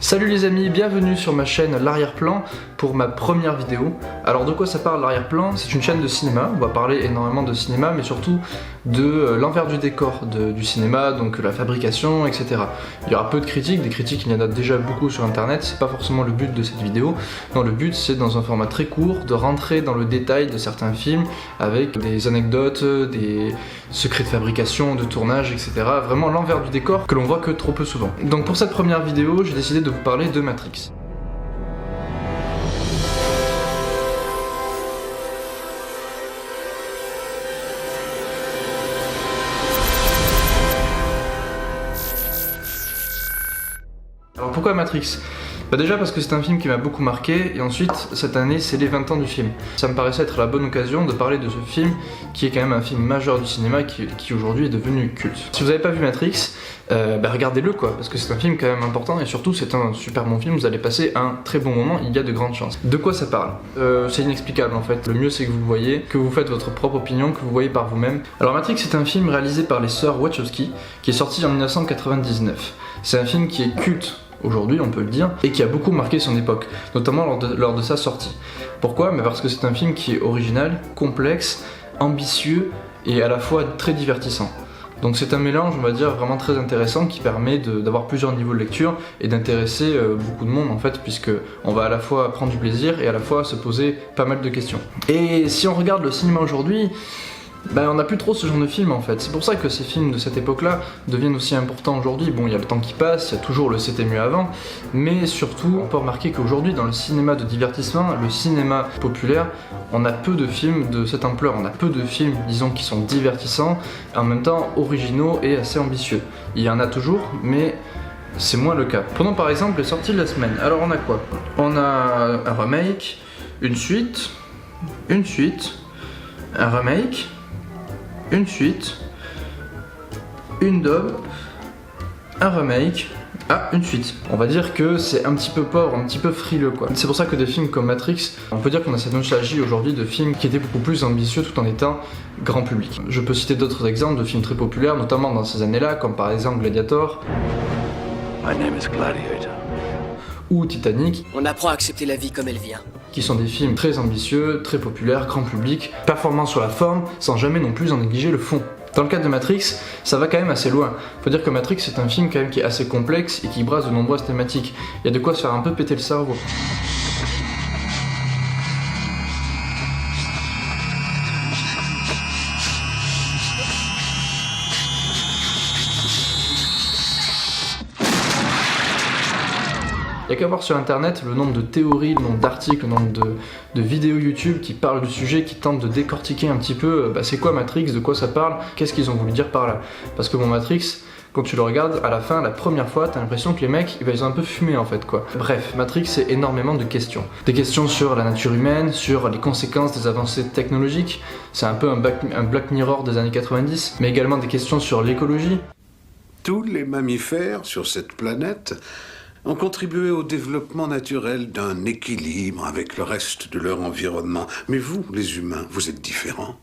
Salut les amis, bienvenue sur ma chaîne L'Arrière-Plan pour ma première vidéo. Alors de quoi ça parle L'Arrière-Plan? C'est une chaîne de cinéma, on va parler énormément de cinéma mais surtout de l'envers du décor du cinéma, donc la fabrication, etc. Il y aura peu de critiques, des critiques il y en a déjà beaucoup sur internet, c'est pas forcément le but de cette vidéo. Non, le but c'est dans un format très court de rentrer dans le détail de certains films avec des anecdotes, des secrets de fabrication, de tournage, etc. Vraiment l'envers du décor que l'on voit que trop peu souvent. Donc pour cette première vidéo, j'ai décidé de vous parler de Matrix. Alors pourquoi Matrix? Déjà parce que c'est un film qui m'a beaucoup marqué, et ensuite cette année c'est les 20 ans du film. Ça me paraissait être la bonne occasion de parler de ce film qui est quand même un film majeur du cinéma qui aujourd'hui est devenu culte. Si vous n'avez pas vu Matrix, regardez-le quoi, parce que c'est un film quand même important et surtout c'est un super bon film, vous allez passer un très bon moment, il y a de grandes chances. De quoi ça parle? C'est inexplicable en fait, le mieux c'est que vous le voyez, que vous faites votre propre opinion, que vous voyez par vous-même. Alors Matrix c'est un film réalisé par les sœurs Wachowski qui est sorti en 1999. C'est un film qui est culte aujourd'hui on peut le dire, et qui a beaucoup marqué son époque, notamment lors de sa sortie. Pourquoi? Parce que c'est un film qui est original, complexe, ambitieux et à la fois très divertissant. Donc c'est un mélange, on va dire, vraiment très intéressant qui permet d'avoir plusieurs niveaux de lecture et d'intéresser beaucoup de monde en fait, puisque on va à la fois prendre du plaisir et à la fois se poser pas mal de questions. Et si on regarde le cinéma aujourd'hui, on n'a plus trop ce genre de film en fait. C'est pour ça que ces films de cette époque-là deviennent aussi importants aujourd'hui. Bon, il y a le temps qui passe, il y a toujours le c'était mieux avant, mais surtout, on peut remarquer qu'aujourd'hui, dans le cinéma de divertissement, le cinéma populaire, on a peu de films de cette ampleur. On a peu de films, disons, qui sont divertissants, et en même temps originaux et assez ambitieux. Il y en a toujours, mais c'est moins le cas. Prenons par exemple les sorties de la semaine. Alors on a quoi? On a un remake, une suite, un remake, une suite, une dub, un remake, une suite. On va dire que c'est un petit peu pauvre, un petit peu frileux quoi. C'est pour ça que des films comme Matrix, on peut dire qu'on a cette nostalgie aujourd'hui de films qui étaient beaucoup plus ambitieux tout en étant grand public. Je peux citer d'autres exemples de films très populaires, notamment dans ces années-là, comme par exemple Gladiator. My name is Gladiator. Ou Titanic. On apprend à accepter la vie comme elle vient. Qui sont des films très ambitieux, très populaires, grand public, performants sur la forme, sans jamais non plus en négliger le fond. Dans le cas de Matrix, ça va quand même assez loin. Faut dire que Matrix c'est un film quand même qui est assez complexe et qui brasse de nombreuses thématiques. Il y a de quoi se faire un peu péter le cerveau. Il n'y a qu'à voir sur internet le nombre de théories, le nombre d'articles, le nombre de vidéos YouTube qui parlent du sujet, qui tentent de décortiquer un petit peu c'est quoi Matrix, de quoi ça parle, qu'est-ce qu'ils ont voulu dire par là. Parce que bon, Matrix, quand tu le regardes, à la fin, la première fois, t'as l'impression que les mecs, ils ont un peu fumé en fait quoi. Bref, Matrix c'est énormément de questions. Des questions sur la nature humaine, sur les conséquences des avancées technologiques, c'est un peu un Black Mirror des années 90, mais également des questions sur l'écologie. Tous les mammifères sur cette planète ont contribué au développement naturel d'un équilibre avec le reste de leur environnement. Mais vous, les humains, vous êtes différents.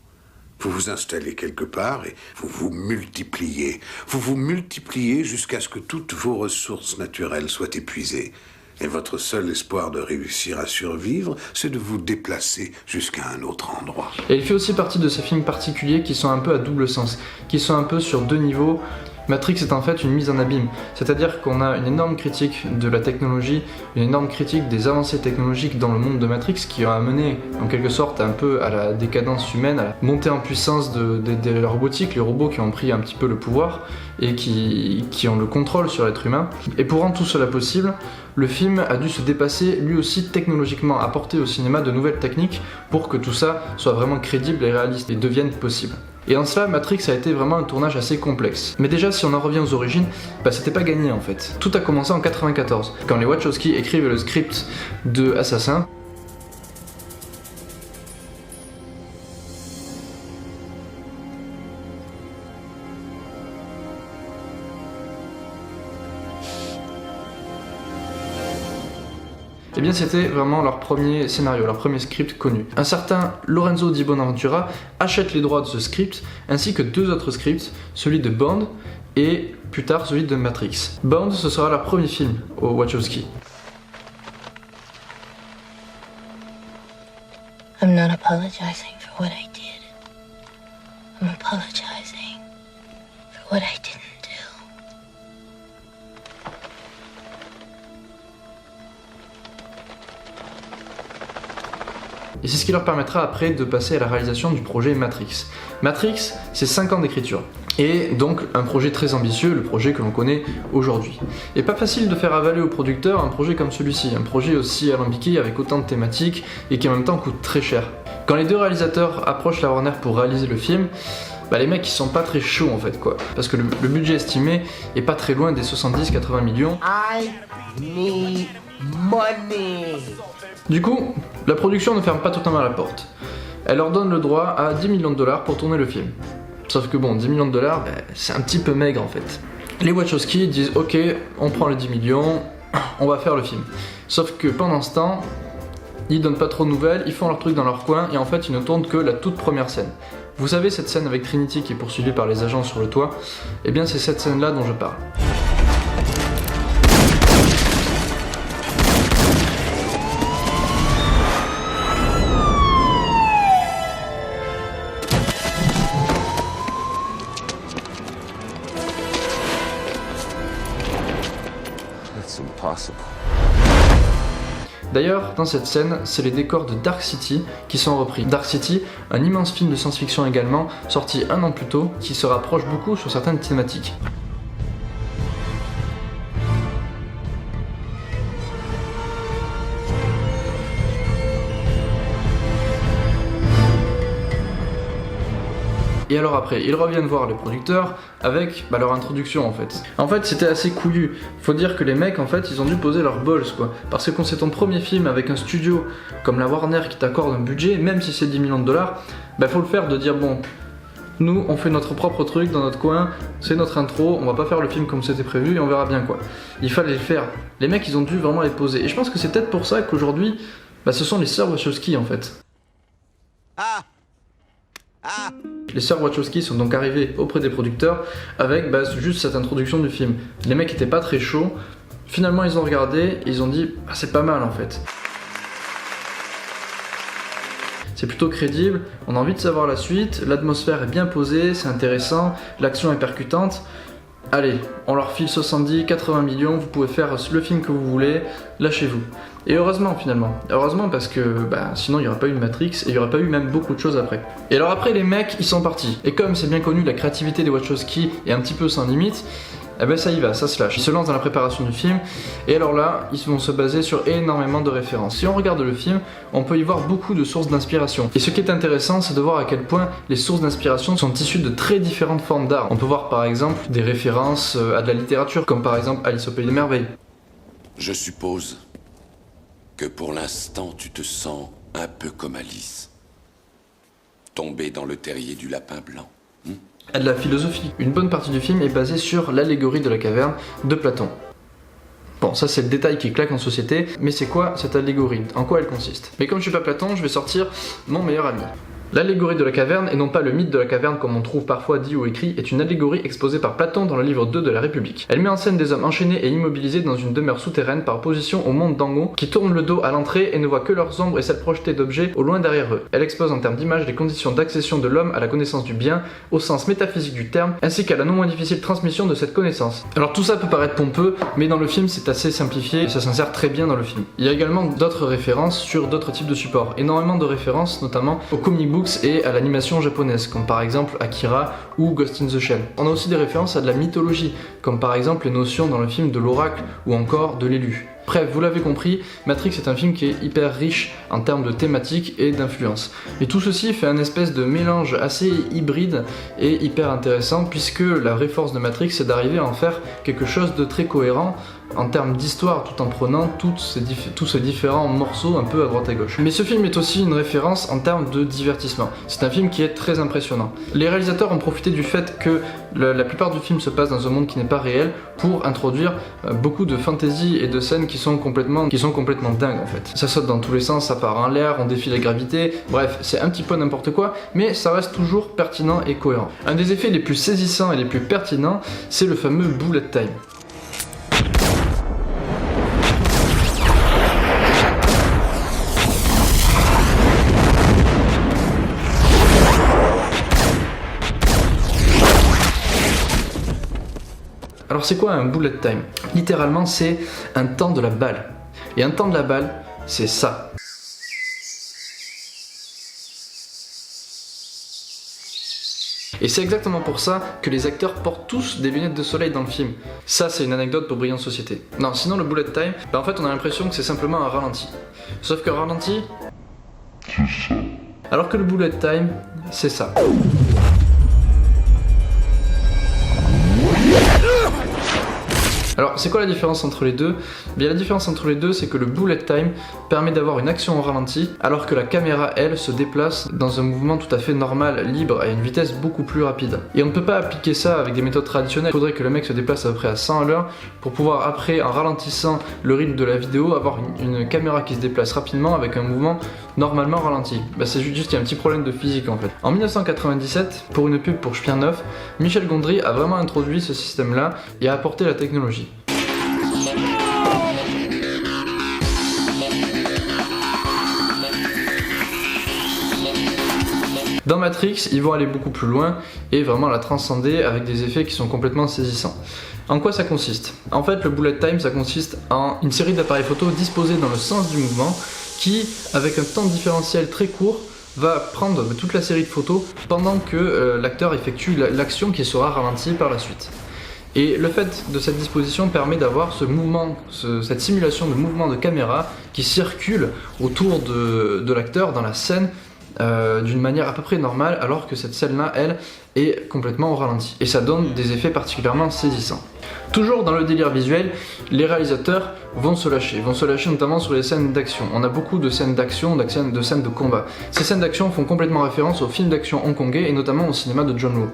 Vous vous installez quelque part et vous vous multipliez. Vous vous multipliez jusqu'à ce que toutes vos ressources naturelles soient épuisées. Et votre seul espoir de réussir à survivre, c'est de vous déplacer jusqu'à un autre endroit. Et il fait aussi partie de ces films particuliers qui sont un peu à double sens, qui sont un peu sur deux niveaux. Matrix est en fait une mise en abîme, c'est-à-dire qu'on a une énorme critique de la technologie, une énorme critique des avancées technologiques dans le monde de Matrix qui ont amené en quelque sorte un peu à la décadence humaine, à la montée en puissance de la robotique, les robots qui ont pris un petit peu le pouvoir et qui ont le contrôle sur l'être humain. Et pour rendre tout cela possible, le film a dû se dépasser lui aussi technologiquement, apporter au cinéma de nouvelles techniques pour que tout ça soit vraiment crédible et réaliste et devienne possible. Et en cela, Matrix a été vraiment un tournage assez complexe. Mais déjà, si on en revient aux origines, c'était pas gagné en fait. Tout a commencé en 94, quand les Wachowski écrivent le script de Assassin. Eh bien c'était vraiment leur premier scénario, leur premier script connu. Un certain Lorenzo Di Bonaventura achète les droits de ce script, ainsi que deux autres scripts, celui de Bond et plus tard celui de Matrix. Bound, ce sera leur premier film aux Wachowski. I'm not apologizing for what I did. I'm apologizing for what I didn't do. Et c'est ce qui leur permettra après de passer à la réalisation du projet Matrix. Matrix, c'est 5 ans d'écriture. Et donc un projet très ambitieux, le projet que l'on connaît aujourd'hui. Et pas facile de faire avaler au producteur un projet comme celui-ci, un projet aussi alambiqué avec autant de thématiques et qui en même temps coûte très cher. Quand les deux réalisateurs approchent la Warner pour réaliser le film, les mecs ils sont pas très chauds en fait quoi. Parce que le budget estimé est pas très loin des 70-80 millions. I need money. Du coup, la production ne ferme pas totalement la porte. Elle leur donne le droit à 10 millions de dollars pour tourner le film. Sauf que bon, 10 millions de dollars, c'est un petit peu maigre en fait. Les Wachowski disent ok, on prend les 10 millions, on va faire le film. Sauf que pendant ce temps, ils donnent pas trop de nouvelles, ils font leur truc dans leur coin et en fait ils ne tournent que la toute première scène. Vous savez cette scène avec Trinity qui est poursuivie par les agents sur le toit? Eh bien c'est cette scène là dont je parle. D'ailleurs, dans cette scène, c'est les décors de Dark City qui sont repris. Dark City, un immense film de science-fiction également, sorti un an plus tôt, qui se rapproche beaucoup sur certaines thématiques. Et alors après, ils reviennent voir les producteurs avec leur introduction en fait. En fait, c'était assez couillu. Faut dire que les mecs, en fait, ils ont dû poser leurs balls quoi. Parce que quand c'est ton premier film avec un studio comme la Warner qui t'accorde un budget, même si c'est 10 millions de dollars, faut le faire de dire bon, nous on fait notre propre truc dans notre coin, c'est notre intro, on va pas faire le film comme c'était prévu et on verra bien quoi. Il fallait le faire. Les mecs, ils ont dû vraiment les poser. Et je pense que c'est peut-être pour ça qu'aujourd'hui, ce sont les sœurs Wachowski en fait. Les sœurs Wachowski sont donc arrivées auprès des producteurs avec juste cette introduction du film. Les mecs étaient pas très chauds, finalement ils ont regardé et ils ont dit c'est pas mal en fait. C'est plutôt crédible, on a envie de savoir la suite, l'atmosphère est bien posée, c'est intéressant, l'action est percutante. Allez, on leur file 70-80 millions, vous pouvez faire le film que vous voulez, lâchez-vous. Et heureusement finalement, heureusement parce que sinon il n'y aurait pas eu de Matrix et il n'y aurait pas eu même beaucoup de choses après. Et alors après les mecs ils sont partis. Et comme c'est bien connu, la créativité des Wachowski est un petit peu sans limite, ça y va, ça se lâche. Ils se lancent dans la préparation du film et alors là ils vont se baser sur énormément de références. Si on regarde le film, on peut y voir beaucoup de sources d'inspiration. Et ce qui est intéressant, c'est de voir à quel point les sources d'inspiration sont issues de très différentes formes d'art. On peut voir par exemple des références à de la littérature, comme par exemple Alice au Pays des Merveilles. Je suppose que pour l'instant tu te sens un peu comme Alice, tombée dans le terrier du lapin blanc. À de la philosophie. Une bonne partie du film est basée sur l'allégorie de la caverne de Platon. Bon, ça c'est le détail qui claque en société, mais c'est quoi cette allégorie? En quoi elle consiste? Mais comme je suis pas Platon, je vais sortir mon meilleur ami. L'allégorie de la caverne, et non pas le mythe de la caverne comme on trouve parfois dit ou écrit, est une allégorie exposée par Platon dans le livre 2 de la République. Elle met en scène des hommes enchaînés et immobilisés dans une demeure souterraine par opposition au monde d'Angon, qui tournent le dos à l'entrée et ne voient que leurs ombres et celles projetées d'objets au loin derrière eux. Elle expose en termes d'image les conditions d'accession de l'homme à la connaissance du bien, au sens métaphysique du terme, ainsi qu'à la non moins difficile transmission de cette connaissance. Alors tout ça peut paraître pompeux, mais dans le film c'est assez simplifié et ça s'insère très bien dans le film. Il y a également d'autres références sur d'autres types de supports, énormément de références notamment aux comic books et à l'animation japonaise, comme par exemple Akira ou Ghost in the Shell. On a aussi des références à de la mythologie, comme par exemple les notions dans le film de l'oracle ou encore de l'élu. Bref, vous l'avez compris, Matrix est un film qui est hyper riche en termes de thématiques et d'influence. Et tout ceci fait un espèce de mélange assez hybride et hyper intéressant, puisque la vraie force de Matrix c'est d'arriver à en faire quelque chose de très cohérent, en termes d'histoire, tout en prenant tous ces différents morceaux un peu à droite à gauche. Mais ce film est aussi une référence en termes de divertissement. C'est un film qui est très impressionnant. Les réalisateurs ont profité du fait que la plupart du film se passe dans un monde qui n'est pas réel pour introduire beaucoup de fantaisie et de scènes qui sont complètement dingues en fait. Ça saute dans tous les sens, ça part en l'air, on défie la gravité, bref, c'est un petit peu n'importe quoi, mais ça reste toujours pertinent et cohérent. Un des effets les plus saisissants et les plus pertinents, c'est le fameux bullet time. Alors c'est quoi un bullet time? Littéralement c'est un temps de la balle. Et un temps de la balle, c'est ça. Et c'est exactement pour ça que les acteurs portent tous des lunettes de soleil dans le film. Ça c'est une anecdote pour Brillante Société. Non, sinon le bullet time, en fait on a l'impression que c'est simplement un ralenti. Sauf que ralenti, c'est ça. Alors que le bullet time, c'est ça. Alors, c'est quoi la différence entre les deux? Bien, la différence entre les deux, c'est que le bullet time permet d'avoir une action au ralenti, alors que la caméra, elle, se déplace dans un mouvement tout à fait normal, libre, à une vitesse beaucoup plus rapide. Et on ne peut pas appliquer ça avec des méthodes traditionnelles. Il faudrait que le mec se déplace à peu près à 100 à l'heure pour pouvoir, après, en ralentissant le rythme de la vidéo, avoir une caméra qui se déplace rapidement avec un mouvement normalement ralenti. Bah, c'est juste qu'il y a un petit problème de physique en fait. En 1997, pour une pub pour Chien Neuf, Michel Gondry a vraiment introduit ce système-là et a apporté la technologie. Dans Matrix, ils vont aller beaucoup plus loin et vraiment la transcender avec des effets qui sont complètement saisissants. En quoi ça consiste? En fait, le bullet time, ça consiste en une série d'appareils photo disposés dans le sens du mouvement qui, avec un temps différentiel très court, va prendre toute la série de photos pendant que l'acteur effectue l'action qui sera ralentie par la suite. Et le fait de cette disposition permet d'avoir ce mouvement, cette simulation de mouvement de caméra qui circule autour de l'acteur dans la scène d'une manière à peu près normale, alors que cette scène-là, elle, est complètement au ralenti. Et ça donne des effets particulièrement saisissants. Toujours dans le délire visuel, les réalisateurs vont se lâcher notamment sur les scènes d'action. On a beaucoup de scènes d'action, de scènes de combat. Ces scènes d'action font complètement référence aux films d'action hongkongais et notamment au cinéma de John Woo.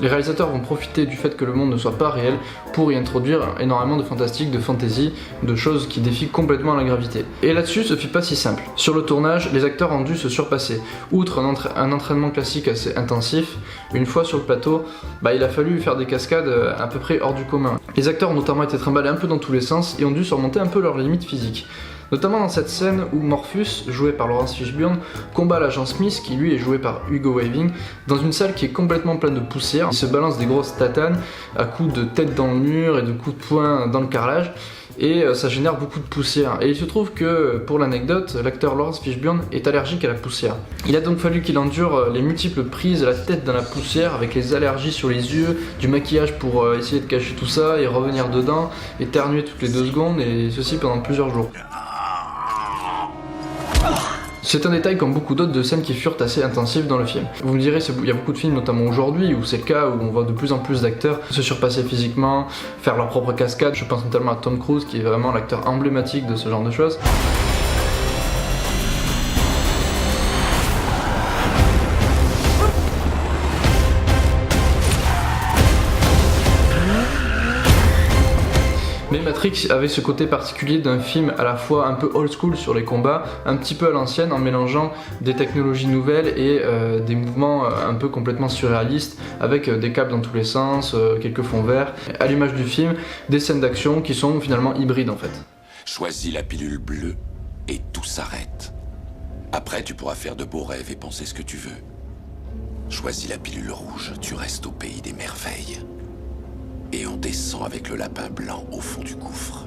Les réalisateurs vont profiter du fait que le monde ne soit pas réel pour y introduire énormément de fantastique, de fantaisie, de choses qui défient complètement la gravité. Et là-dessus, ce fut pas si simple. Sur le tournage, les acteurs ont dû se surpasser. Outre un entraînement classique assez intensif, une fois sur le plateau, il a fallu faire des cascades à peu près hors du commun. Les acteurs ont notamment été trimballés un peu dans tous les sens et ont dû surmonter un peu leurs limites physiques. Notamment dans cette scène où Morpheus, joué par Laurence Fishburne, combat l'agent Smith, qui lui est joué par Hugo Weaving, dans une salle qui est complètement pleine de poussière. Il se balance des grosses tatanes à coups de tête dans le mur et de coups de poing dans le carrelage, et ça génère beaucoup de poussière. Et il se trouve que, pour l'anecdote, l'acteur Laurence Fishburne est allergique à la poussière. Il a donc fallu qu'il endure les multiples prises à la tête dans la poussière, avec les allergies sur les yeux, du maquillage pour essayer de cacher tout ça, et revenir dedans, éternuer toutes les 2 secondes, et ceci pendant plusieurs jours. C'est un détail comme beaucoup d'autres de scènes qui furent assez intensives dans le film. Vous me direz, il y a beaucoup de films, notamment aujourd'hui, où c'est le cas, où on voit de plus en plus d'acteurs se surpasser physiquement, faire leur propre cascade. Je pense notamment à Tom Cruise, qui est vraiment l'acteur emblématique de ce genre de choses. Mais Matrix avait ce côté particulier d'un film à la fois un peu old school sur les combats, un petit peu à l'ancienne en mélangeant des technologies nouvelles et des mouvements un peu complètement surréalistes avec des câbles dans tous les sens, quelques fonds verts. À l'image du film, des scènes d'action qui sont finalement hybrides en fait. Choisis la pilule bleue et tout s'arrête. Après, tu pourras faire de beaux rêves et penser ce que tu veux. Choisis la pilule rouge, tu restes au pays des merveilles. Et on descend avec le lapin blanc au fond du gouffre.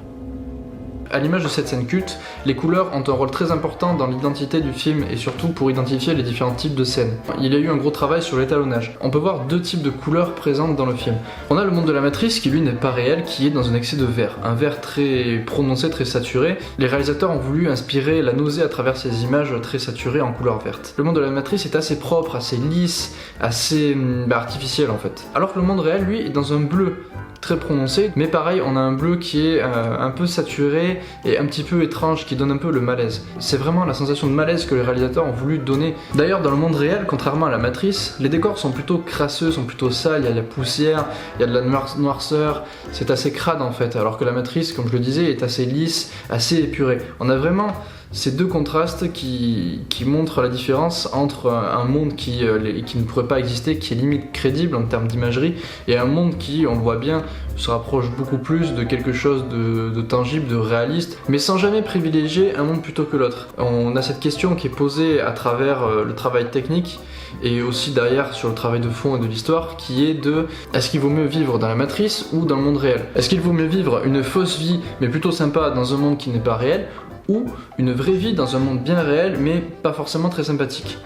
À l'image de cette scène culte, les couleurs ont un rôle très important dans l'identité du film et surtout pour identifier les différents types de scènes. Il y a eu un gros travail sur l'étalonnage. On peut voir deux types de couleurs présentes dans le film. On a le monde de la matrice qui lui n'est pas réel, qui est dans un excès de vert. Un vert très prononcé, très saturé. Les réalisateurs ont voulu inspirer la nausée à travers ces images très saturées en couleur verte. Le monde de la matrice est assez propre, assez lisse, assez artificiel en fait. Alors que le monde réel lui est dans un bleu très prononcé, mais pareil on a un bleu qui est un peu saturé et un petit peu étrange, qui donne un peu le malaise. C'est vraiment la sensation de malaise que les réalisateurs ont voulu donner. D'ailleurs dans le monde réel, contrairement à la matrice, les décors sont plutôt crasseux, sont plutôt sales, il y a de la poussière, il y a de la noirceur, c'est assez crade en fait, alors que la matrice, comme je le disais, est assez lisse, assez épurée. On a vraiment ces deux contrastes qui montrent la différence entre un monde qui ne pourrait pas exister, qui est limite crédible en termes d'imagerie, et un monde qui, on le voit bien, se rapproche beaucoup plus de quelque chose de tangible, de réaliste, mais sans jamais privilégier un monde plutôt que l'autre. On a cette question qui est posée à travers le travail technique, et aussi derrière sur le travail de fond et de l'histoire, qui est de est-ce qu'il vaut mieux vivre dans la matrice ou dans le monde réel? Est-ce qu'il vaut mieux vivre une fausse vie mais plutôt sympa dans un monde qui n'est pas réel, ou une vraie vie dans un monde bien réel mais pas forcément très sympathique?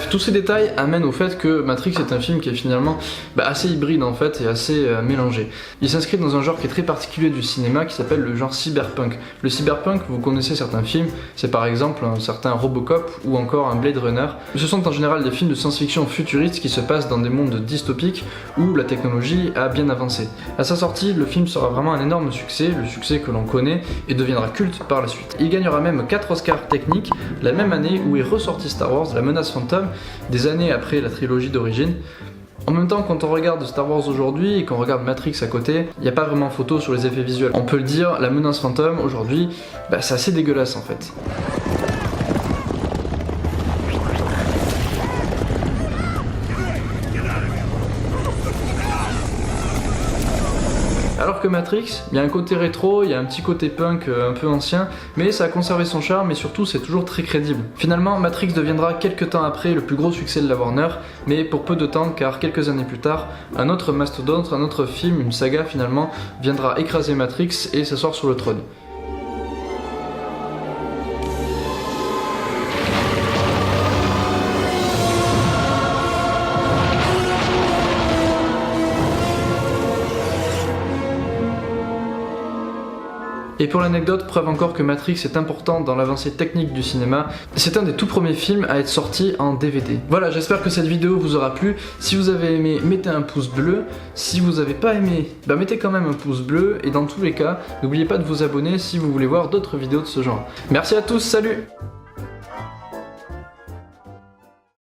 Tous ces détails amènent au fait que Matrix est un film qui est finalement assez hybride en fait et assez mélangé. Il s'inscrit dans un genre qui est très particulier du cinéma qui s'appelle le genre cyberpunk. Le cyberpunk, vous connaissez certains films, c'est par exemple un certain Robocop ou encore un Blade Runner. Ce sont en général des films de science-fiction futuristes qui se passent dans des mondes dystopiques où la technologie a bien avancé. À sa sortie, le film sera vraiment un énorme succès, le succès que l'on connaît, et deviendra culte par la suite. Il gagnera même 4 Oscars techniques la même année où est ressorti Star Wars, La Menace Fantôme, des années après la trilogie d'origine. En même temps, quand on regarde Star Wars aujourd'hui et qu'on regarde Matrix à côté, il n'y a pas vraiment photo sur les effets visuels. On peut le dire, La Menace Fantôme aujourd'hui, c'est assez dégueulasse en fait. Alors que Matrix, il y a un côté rétro, il y a un petit côté punk un peu ancien, mais ça a conservé son charme et surtout c'est toujours très crédible. Finalement, Matrix deviendra quelques temps après le plus gros succès de la Warner, mais pour peu de temps car quelques années plus tard, un autre mastodonte, un autre film, une saga finalement, viendra écraser Matrix et s'asseoir sur le trône. Et pour l'anecdote, preuve encore que Matrix est important dans l'avancée technique du cinéma, c'est un des tout premiers films à être sorti en DVD. Voilà, j'espère que cette vidéo vous aura plu. Si vous avez aimé, mettez un pouce bleu. Si vous n'avez pas aimé, mettez quand même un pouce bleu. Et dans tous les cas, n'oubliez pas de vous abonner si vous voulez voir d'autres vidéos de ce genre. Merci à tous, salut!